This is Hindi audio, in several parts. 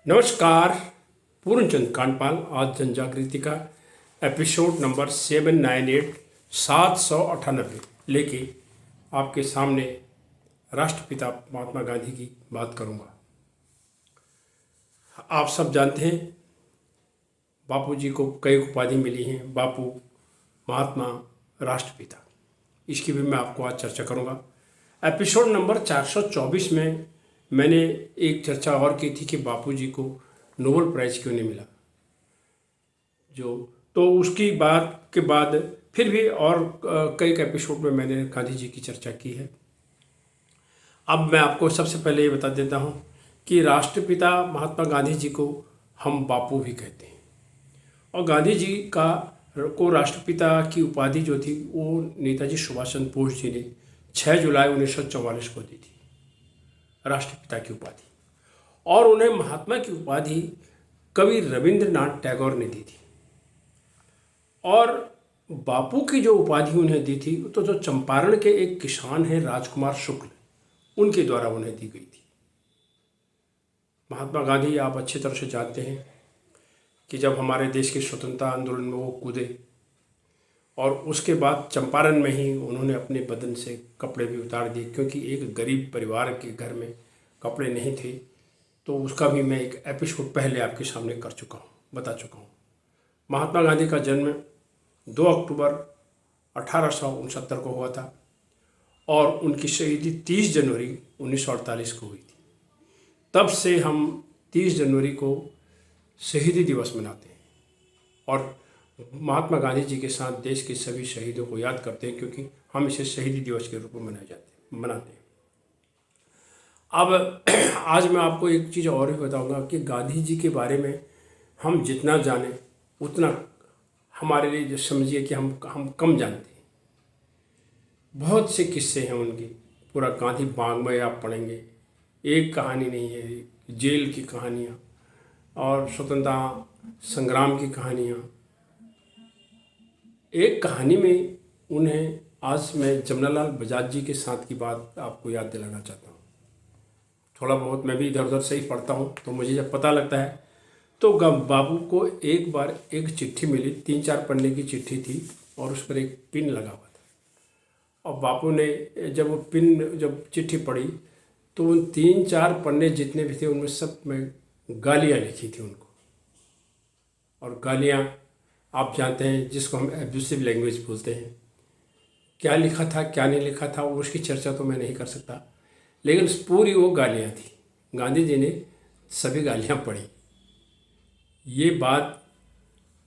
नमस्कार। पूर्णचंद कांडपाल आज जन जागृति का एपिसोड नंबर 798 798 लेके आपके सामने राष्ट्रपिता महात्मा गांधी की बात करूंगा। आप सब जानते हैं बापू जी को कई उपाधि मिली हैं, बापू, महात्मा, राष्ट्रपिता। इसकी भी मैं आपको आज चर्चा करूंगा। एपिसोड नंबर 424 में मैंने एक चर्चा और की थी कि बापू जी को नोबेल प्राइज़ क्यों नहीं मिला। तो उसकी बात के बाद फिर भी और कई एपिसोड में मैंने गांधी जी की चर्चा की है। अब मैं आपको सबसे पहले ये बता देता हूँ कि राष्ट्रपिता महात्मा गांधी जी को हम बापू भी कहते हैं, और गांधी जी को राष्ट्रपिता की उपाधि जो थी वो नेताजी सुभाष चंद्र बोस जी ने 6 जुलाई 1944 को दी थी, राष्ट्रपिता की उपाधि। और उन्हें महात्मा की उपाधि कवि रविंद्रनाथ टैगोर ने दी थी। और बापू की जो उपाधि उन्हें दी थी तो जो चंपारण के एक किसान हैं राजकुमार शुक्ल, उनके द्वारा उन्हें दी गई थी। महात्मा गांधी आप अच्छी तरह से जानते हैं कि जब हमारे देश के स्वतंत्रता आंदोलन में वो कूदे और उसके बाद चंपारण में ही उन्होंने अपने बदन से कपड़े भी उतार दिए, क्योंकि एक गरीब परिवार के घर में कपड़े नहीं थे। तो उसका भी मैं एक एपिसोड पहले आपके सामने बता चुका हूँ। महात्मा गांधी का जन्म 2 अक्टूबर 1869 को हुआ था और उनकी शहीदी 30 जनवरी 1948 को हुई थी। तब से हम 30 जनवरी को शहीदी दिवस मनाते हैं और महात्मा गांधी जी के साथ देश के सभी शहीदों को याद करते हैं, क्योंकि हम इसे शहीदी दिवस के रूप में मनाते हैं। अब आज मैं आपको एक चीज़ और भी बताऊंगा कि गांधी जी के बारे में हम जितना जाने उतना हमारे लिए जो समझिए कि हम कम जानते हैं। बहुत से किस्से हैं उनकी, पूरा गांधी बाग में आप पढ़ेंगे, एक कहानी नहीं है, जेल की कहानियाँ और स्वतंत्रता संग्राम की कहानियाँ। एक कहानी में उन्हें आज मैं जमनालाल बजाज जी के साथ की बात आपको याद दिलाना चाहता हूँ। थोड़ा बहुत मैं भी इधर उधर से ही पढ़ता हूँ, तो मुझे जब पता लगता है तो बाबू को एक बार एक चिट्ठी मिली, 3-4 पन्ने की चिट्ठी थी और उस पर एक पिन लगा हुआ था। और बापू ने जब चिट्ठी पढ़ी तो उन 3-4 पन्ने जितने भी थे उनमें सब में गालियाँ लिखी थी उनको। और गालियाँ आप जानते हैं जिसको हम एब्यूसिव लैंग्वेज बोलते हैं। क्या लिखा था क्या नहीं लिखा था उसकी चर्चा तो मैं नहीं कर सकता, लेकिन पूरी वो गालियाँ थी। गांधी जी ने सभी गालियाँ पढ़ी। ये बात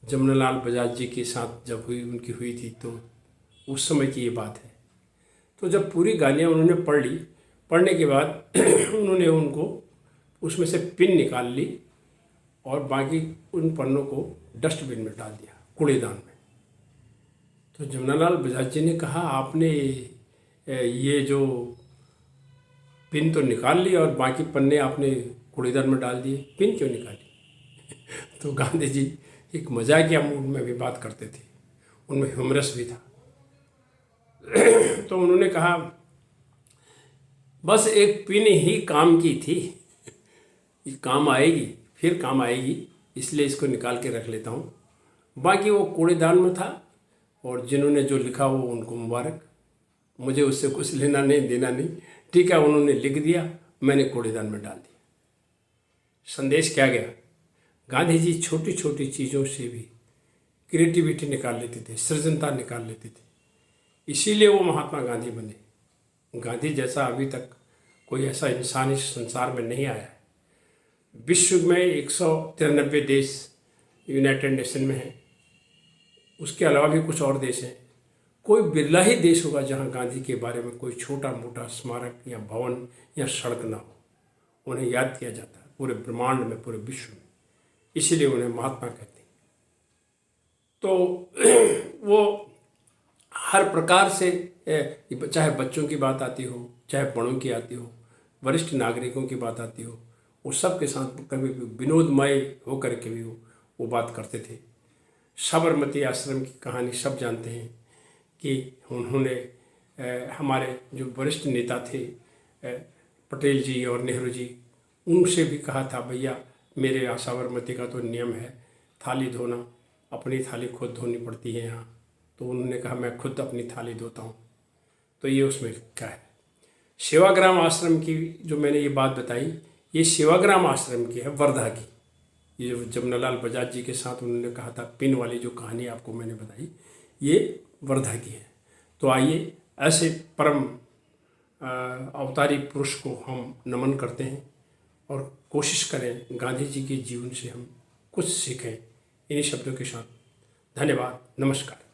जमनालाल बजाज जी के साथ जब उनकी हुई थी तो उस समय की ये बात है। तो जब पूरी गालियाँ उन्होंने पढ़ ली, पढ़ने के बाद उन्होंने उनको उसमें से पिन निकाल ली और बाकी उन पन्नों को डस्टबिन में डाल दिया, कूड़ेदान में। तो जमनालाल बजाज जी ने कहा, आपने ये जो पिन तो निकाल ली और बाकी पन्ने आपने कूड़ेदान में डाल दिए, पिन क्यों निकाली? तो गांधी जी एक मजाकिया मूड में भी बात करते थे, उनमें ह्यूमरस भी था। तो उन्होंने कहा, बस एक पिन ही काम की थी, काम आएगी, फिर काम आएगी, इसलिए इसको निकाल के रख लेता हूँ। बाकी वो कूड़ेदान में था और जिन्होंने जो लिखा वो उनको मुबारक, मुझे उससे कुछ लेना नहीं देना नहीं। ठीक है, उन्होंने लिख दिया, मैंने कूड़ेदान में डाल दिया। संदेश क्या गया? गांधी जी छोटी छोटी चीज़ों से भी क्रिएटिविटी निकाल लेते थे, सृजनता निकाल लेते थे, इसीलिए वो महात्मा गांधी बने। गांधी जैसा अभी तक कोई ऐसा इंसान इस संसार में नहीं आया है। विश्व में 193 देश यूनाइटेड नेशन में हैं, उसके अलावा भी कुछ और देश हैं। कोई बिरला ही देश होगा जहां गांधी के बारे में कोई छोटा मोटा स्मारक या भवन या सड़क ना हो। उन्हें याद किया जाता है पूरे ब्रह्मांड में, पूरे विश्व में, इसीलिए उन्हें महात्मा कहते हैं। तो वो हर प्रकार से, चाहे बच्चों की बात आती हो, चाहे बड़ों की आती हो, वरिष्ठ नागरिकों की बात आती हो, वो सब के साथ कभी भी विनोदमय होकर के भी वो बात करते थे। साबरमती आश्रम की कहानी सब जानते हैं कि उन्होंने हमारे जो वरिष्ठ नेता थे पटेल जी और नेहरू जी, उनसे भी कहा था, भैया मेरे आशा साबरमती का तो नियम है थाली धोना, अपनी थाली खुद धोनी पड़ती है यहाँ। तो उन्होंने कहा मैं खुद अपनी थाली धोता हूँ। तो ये उसमें क्या है। सेवाग्राम आश्रम की जो मैंने ये बात बताई, ये सेवाग्राम आश्रम की है, वर्धा की। ये जो जमनालाल बजाज जी के साथ उन्होंने कहा था पिन वाली जो कहानी आपको मैंने बताई, ये वर्धा की है। तो आइए ऐसे परम अवतारी पुरुष को हम नमन करते हैं और कोशिश करें गांधी जी के जीवन से हम कुछ सीखें। इन्हीं शब्दों के साथ धन्यवाद, नमस्कार।